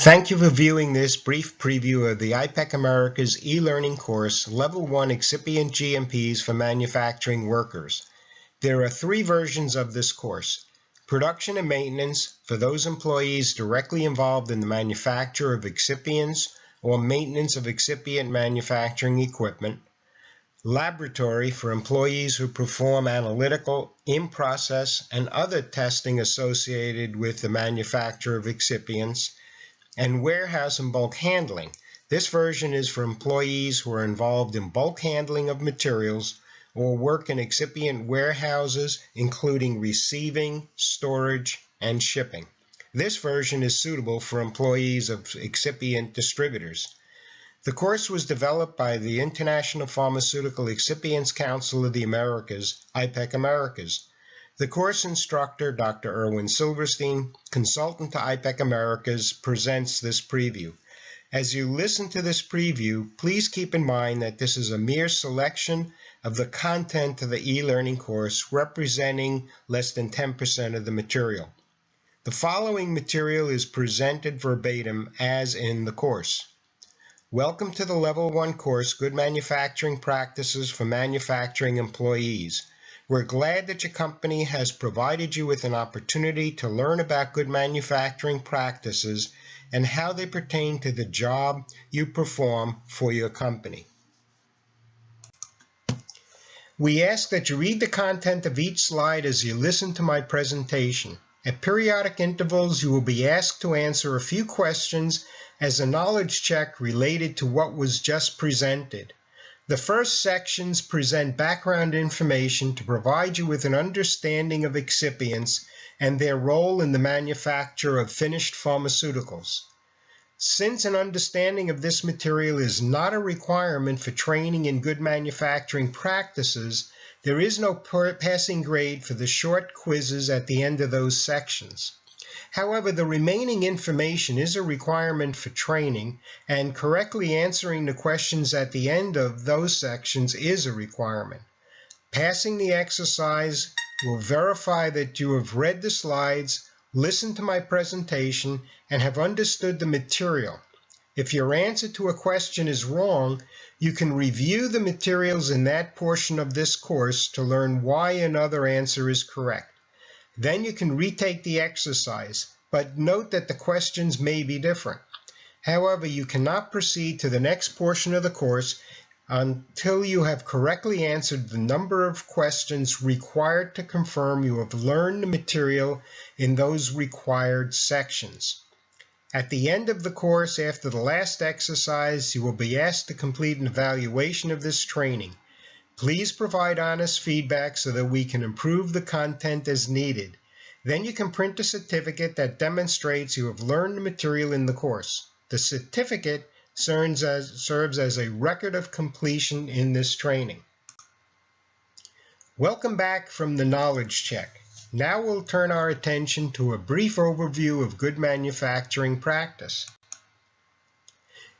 Thank you for viewing this brief preview of the IPEC-Americas eLearning course, Level 1 Excipient GMPs for Manufacturing Workers. There are 3 versions of this course: Production and Maintenance for those employees directly involved in the manufacture of excipients or maintenance of excipient manufacturing equipment; Laboratory for employees who perform analytical, in-process, and other testing associated with the manufacture of excipients; and Warehouse and Bulk Handling. This version is for employees who are involved in bulk handling of materials or work in excipient warehouses, including receiving, storage, and shipping. This version is suitable for employees of excipient distributors. The course was developed by the International Pharmaceutical Excipients Council of the Americas, IPEC-Americas. The course instructor, Dr. Irwin Silverstein, consultant to IPEC-Americas, presents this preview. As you listen to this preview, please keep in mind that this is a mere selection of the content of the e-learning course, representing less than 10% of the material. The following material is presented verbatim as in the course. Welcome to the Level 1 course, Good Manufacturing Practices for Manufacturing Employees. We're glad that your company has provided you with an opportunity to learn about good manufacturing practices and how they pertain to the job you perform for your company. We ask that you read the content of each slide as you listen to my presentation. At periodic intervals, you will be asked to answer a few questions as a knowledge check related to what was just presented. The first sections present background information to provide you with an understanding of excipients and their role in the manufacture of finished pharmaceuticals. Since an understanding of this material is not a requirement for training in good manufacturing practices, there is no passing grade for the short quizzes at the end of those sections. However, the remaining information is a requirement for training, and correctly answering the questions at the end of those sections is a requirement. Passing the exercise will verify that you have read the slides, listened to my presentation, and have understood the material. If your answer to a question is wrong, you can review the materials in that portion of this course to learn why another answer is correct. Then you can retake the exercise, but note that the questions may be different. However, you cannot proceed to the next portion of the course until you have correctly answered the number of questions required to confirm you have learned the material in those required sections. At the end of the course, after the last exercise, you will be asked to complete an evaluation of this training. Please provide honest feedback so that we can improve the content as needed. Then you can print a certificate that demonstrates you have learned the material in the course. The certificate serves as a record of completion in this training. Welcome back from the knowledge check. Now we'll turn our attention to a brief overview of good manufacturing practice.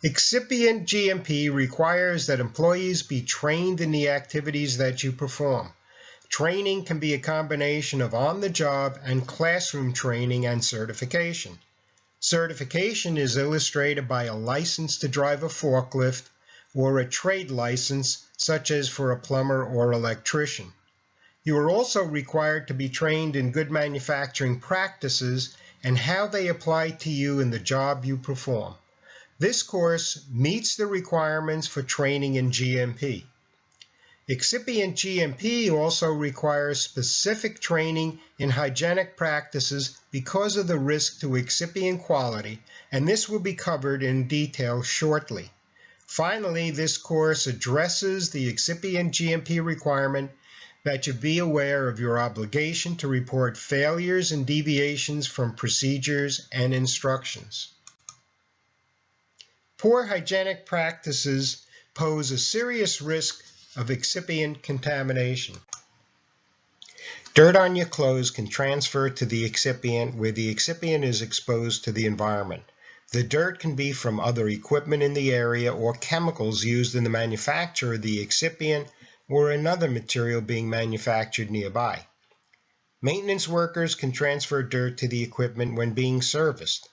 Excipient GMP requires that employees be trained in the activities that you perform. Training can be a combination of on-the-job and classroom training and certification. Certification is illustrated by a license to drive a forklift or a trade license, such as for a plumber or electrician. You are also required to be trained in good manufacturing practices and how they apply to you in the job you perform. This course meets the requirements for training in GMP. Excipient GMP also requires specific training in hygienic practices because of the risk to excipient quality, and this will be covered in detail shortly. Finally, this course addresses the excipient GMP requirement that you be aware of your obligation to report failures and deviations from procedures and instructions. Poor hygienic practices pose a serious risk of excipient contamination. Dirt on your clothes can transfer to the excipient where the excipient is exposed to the environment. The dirt can be from other equipment in the area or chemicals used in the manufacture of the excipient or another material being manufactured nearby. Maintenance workers can transfer dirt to the equipment when being serviced.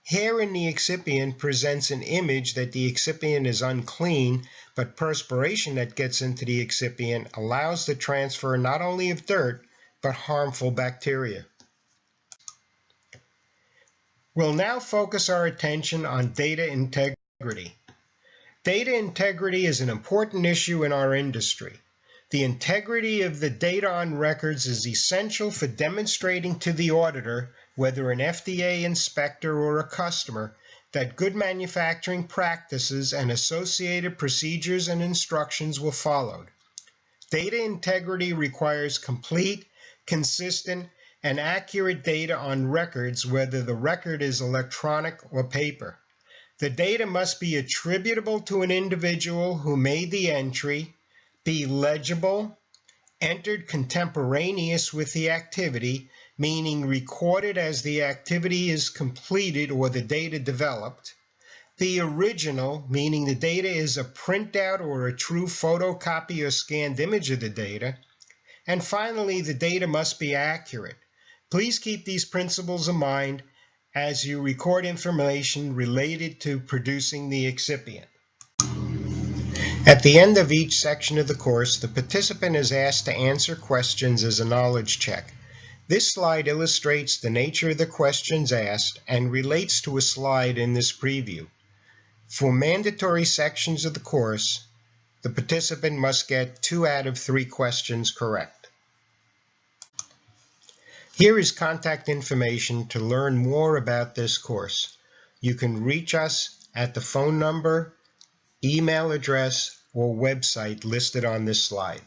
Hair in the excipient presents an image that the excipient is unclean, but perspiration that gets into the excipient allows the transfer not only of dirt, but harmful bacteria. We'll now focus our attention on data integrity. Data integrity is an important issue in our industry. The integrity of the data on records is essential for demonstrating to the auditor, whether an FDA inspector or a customer, that good manufacturing practices and associated procedures and instructions were followed. Data integrity requires complete, consistent, and accurate data on records, whether the record is electronic or paper. The data must be attributable to an individual who made the entry, be legible, entered contemporaneous with the activity, meaning recorded as the activity is completed or the data developed, be original, meaning the data is a printout or a true photocopy or scanned image of the data, and finally, the data must be accurate. Please keep these principles in mind as you record information related to producing the excipient. At the end of each section of the course, the participant is asked to answer questions as a knowledge check. This slide illustrates the nature of the questions asked and relates to a slide in this preview. For mandatory sections of the course, the participant must get 2 out of 3 questions correct. Here is contact information to learn more about this course. You can reach us at the phone number, email address, or website listed on this slide.